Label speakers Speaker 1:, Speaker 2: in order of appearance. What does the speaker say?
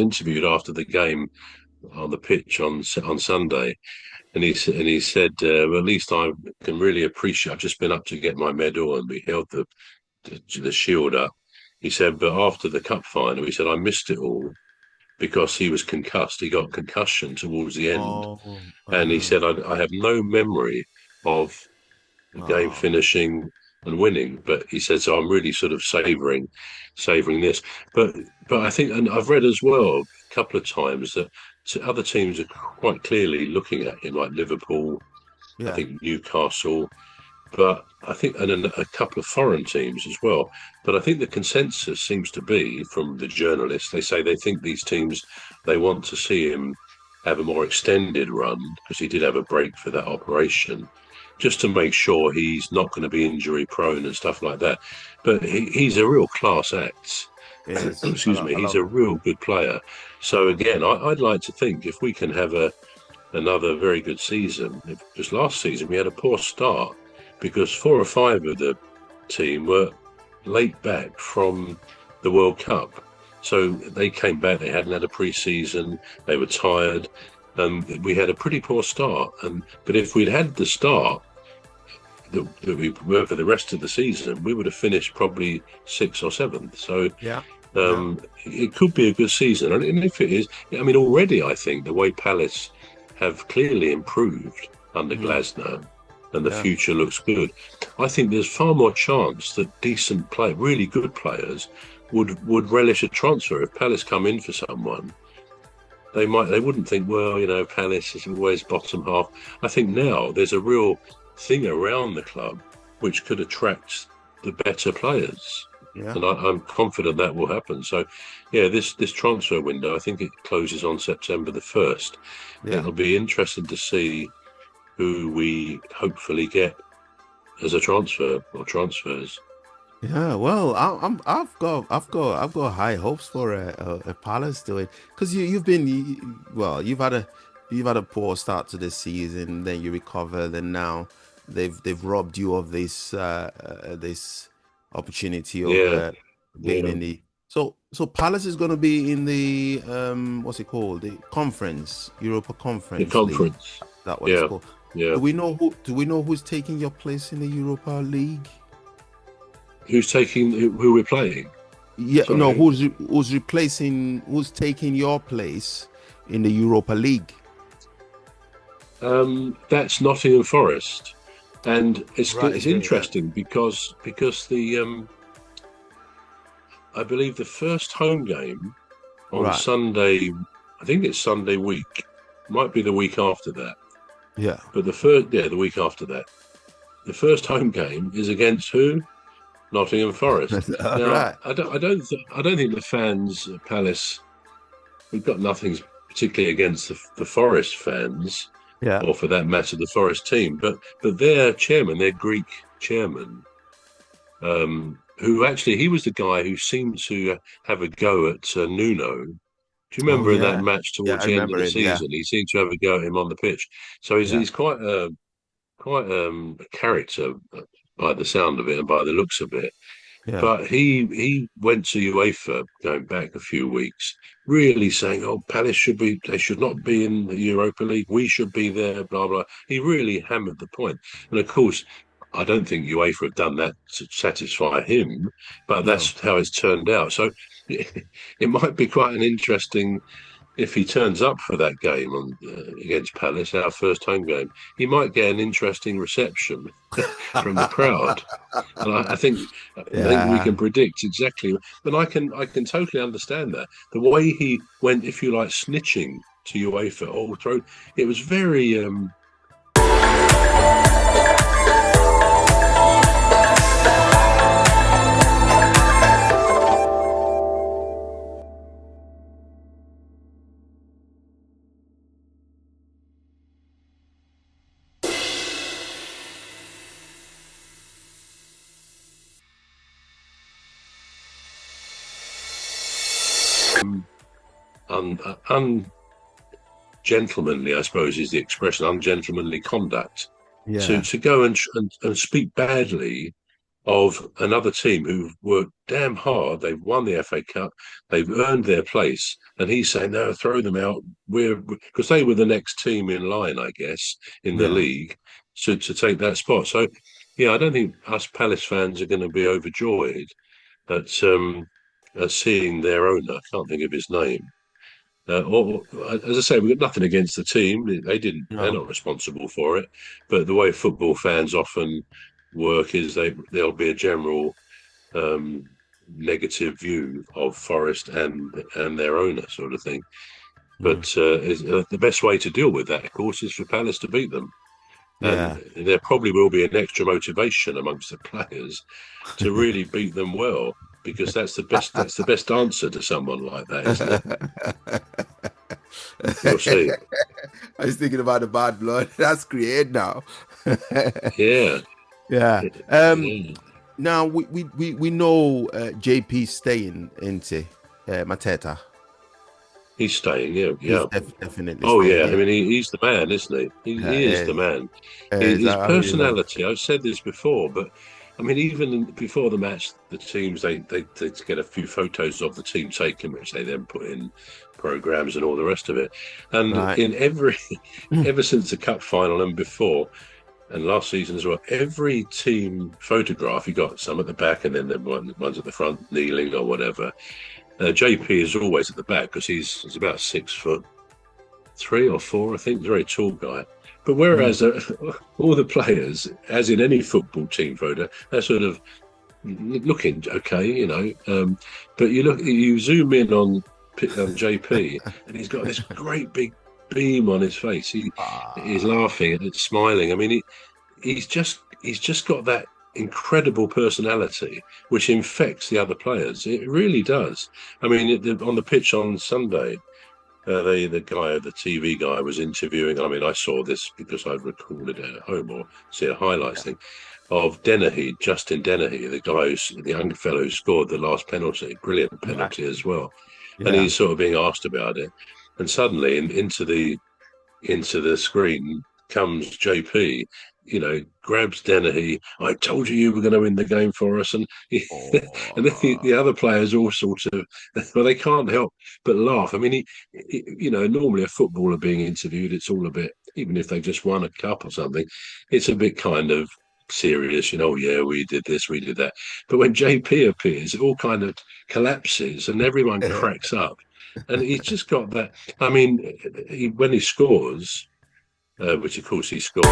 Speaker 1: was interviewed after the game on the pitch on Sunday, and he said, well, at least I can really appreciate. I've just been up to get my medal, and we held the shield up. He said, but after the cup final, he said, I missed it all because he was concussed. He got concussion towards the end,
Speaker 2: Oh,
Speaker 1: and he said, I have no memory of the game
Speaker 2: oh,
Speaker 1: finishing and winning. But he said, so I'm really sort of savouring this. But I think, and I've read as well a couple of times that other teams are quite clearly looking at him, like Liverpool, I
Speaker 2: yeah.
Speaker 1: think Newcastle, but I think, and a couple of foreign teams as well. But I think the consensus seems to be from the journalists, they say they think these teams, they want to see him have a more extended run because he did have a break for that operation, just to make sure he's not going to be injury prone and stuff like that. But he's a real class act.
Speaker 2: It is.
Speaker 1: Excuse me,
Speaker 2: I
Speaker 1: he's
Speaker 2: love
Speaker 1: a
Speaker 2: it.
Speaker 1: real good player. So
Speaker 2: Mm.
Speaker 1: again, I'd like to think if we can have another very good season, because last season we had a poor start because four or five of the team were late back from the World Cup. So they came back, they hadn't had a pre-season, they were tired, and we had a pretty poor start. But if we'd had the start that we were for the rest of the season, we would have finished probably sixth or seventh. So
Speaker 2: Yeah. Yeah.
Speaker 1: it could be a good season. And if it is, I mean, already I think the way Palace have clearly improved under
Speaker 2: Mm.
Speaker 1: Glasner and the
Speaker 2: Yeah.
Speaker 1: future looks good. I think there's far more chance that decent play, really good players, would relish a transfer. If Palace come in for someone, they wouldn't think, well, Palace is always bottom half. I think now there's a real thing around the club which could attract the better players.
Speaker 2: Yeah.
Speaker 1: And I'm confident that will happen. So, yeah, this transfer window, I think it closes on September the 1st.
Speaker 2: Yeah.
Speaker 1: It'll be interesting to see who we hopefully get as a transfer or transfers.
Speaker 2: Yeah, well, I've got high hopes for a Palace doing because you've been well, you've had a poor start to this season, then you recover, then now they've robbed you of this opportunity of
Speaker 1: Yeah,
Speaker 2: being
Speaker 1: yeah.
Speaker 2: in the so Palace is going to be in the what's it called, the conference, Europa
Speaker 1: The
Speaker 2: Conference League.
Speaker 1: conference.
Speaker 2: That what it's
Speaker 1: Yeah,
Speaker 2: called.
Speaker 1: yeah.
Speaker 2: Do we know who's taking your place in the Europa League?
Speaker 1: Who we're playing?
Speaker 2: Yeah, no,
Speaker 1: Sorry.
Speaker 2: who's taking your place in the Europa League?
Speaker 1: That's Nottingham Forest. And
Speaker 2: Right,
Speaker 1: it's
Speaker 2: yeah, yeah.
Speaker 1: interesting because the I believe the first home game on
Speaker 2: Right.
Speaker 1: Sunday, I think it's Sunday week, might be the week after that,
Speaker 2: Yeah.
Speaker 1: but the week after that, the first home game is against who? Nottingham Forest.
Speaker 2: All
Speaker 1: Now,
Speaker 2: right.
Speaker 1: I don't think the fans at Palace. We've got nothing particularly against the Forest fans,
Speaker 2: Yeah.
Speaker 1: or for that matter, the Forest team, but their chairman, their Greek chairman, who actually he was the guy who seemed to have a go at Nuno. Do you
Speaker 2: Oh
Speaker 1: remember in that
Speaker 2: yeah.
Speaker 1: match
Speaker 2: Yeah, I
Speaker 1: towards the end of
Speaker 2: remember
Speaker 1: the
Speaker 2: him. Yeah.
Speaker 1: season? He seemed to have a go at him on the pitch. So
Speaker 2: Yeah.
Speaker 1: he's quite a character by the sound of it and by the looks of it.
Speaker 2: Yeah.
Speaker 1: But he went to UEFA going back a few weeks, really saying, "Oh, Palace they should not be in the Europa League. We should be there." Blah blah. He really hammered the point, and of course, I don't think UEFA have done that to satisfy him, but
Speaker 2: No.
Speaker 1: that's how it's turned out. So it might be quite an interesting if he turns up for that game against Palace, our first home game. He might get an interesting reception from the crowd. And I think we
Speaker 2: Yeah.
Speaker 1: can predict exactly. But I can totally understand that the way he went, if you like, snitching to UEFA all through. It was very ungentlemanly, I suppose, is the expression. Ungentlemanly conduct
Speaker 2: Yeah.
Speaker 1: to go and speak badly. of another team who've worked damn hard. They've won the FA Cup. They've earned their place. And he's saying, no, throw them out. Because they were the next team in line, I guess, in the
Speaker 2: Yeah.
Speaker 1: league to take that spot. So, yeah, I don't think us Palace fans are going to be overjoyed at seeing their owner. I can't think of his name. Or, as I say, we've got nothing against the team. They're
Speaker 2: No.
Speaker 1: not responsible for it. But the way football fans often work is there'll be a general um, negative view of Forest and their owner, sort of thing.
Speaker 2: Mm.
Speaker 1: But the best way to deal with that, of course, is for Palace to beat them. And
Speaker 2: Yeah.
Speaker 1: there probably will be an extra motivation amongst the players to really beat them well, because that's the best answer to someone like that, isn't it? We'll see.
Speaker 2: I was thinking about the bad blood. That's great now.
Speaker 1: Yeah.
Speaker 2: Yeah.
Speaker 1: Yeah.
Speaker 2: Now we know JP staying into Mateta.
Speaker 1: He's staying, yeah,
Speaker 2: He's
Speaker 1: yeah.
Speaker 2: definitely
Speaker 1: Oh,
Speaker 2: staying.
Speaker 1: yeah. I
Speaker 2: Yeah.
Speaker 1: mean, he's the man, isn't he? He is the man.
Speaker 2: Is
Speaker 1: His
Speaker 2: that how you know?
Speaker 1: personality, I've said this before, but I mean, even before the match, the teams, they get a few photos of the team taken, which they then put in programs and all the rest of it. And
Speaker 2: Right.
Speaker 1: in ever since the cup final and before, and last season as well, every team photograph, you got some at the back and then the ones at the front kneeling or whatever. JP is always at the back because he's about 6'3" or 4", I think. He's a very tall guy. But
Speaker 2: Mm.
Speaker 1: whereas all the players, as in any football team photo, they're sort of looking okay, but you zoom in on JP, and he's got this great big beam on his face. He's
Speaker 2: Ah.
Speaker 1: laughing and smiling. I mean, he's just got that incredible personality which infects the other players. It really does. I mean, on the pitch on Sunday, the TV guy was interviewing. I mean, I saw this because I'd recorded it at home or see a highlights thing of Justin Dennehy, the young fellow who scored the last penalty, brilliant
Speaker 2: Right.
Speaker 1: penalty as well. And
Speaker 2: Yeah.
Speaker 1: he's sort of being asked about it, and suddenly into the screen comes JP, grabs Dennehy. I told you were going to win the game for us. And and then the
Speaker 2: Oh.
Speaker 1: other players all sort of, well, they can't help but laugh. I mean, normally a footballer being interviewed, it's all a bit, even if they've just won a cup or something, it's a bit kind of serious, yeah, we did this, we did that. But when JP appears, it all kind of collapses and everyone cracks up. And he's just got that. I mean, when he scores, which of course he scored.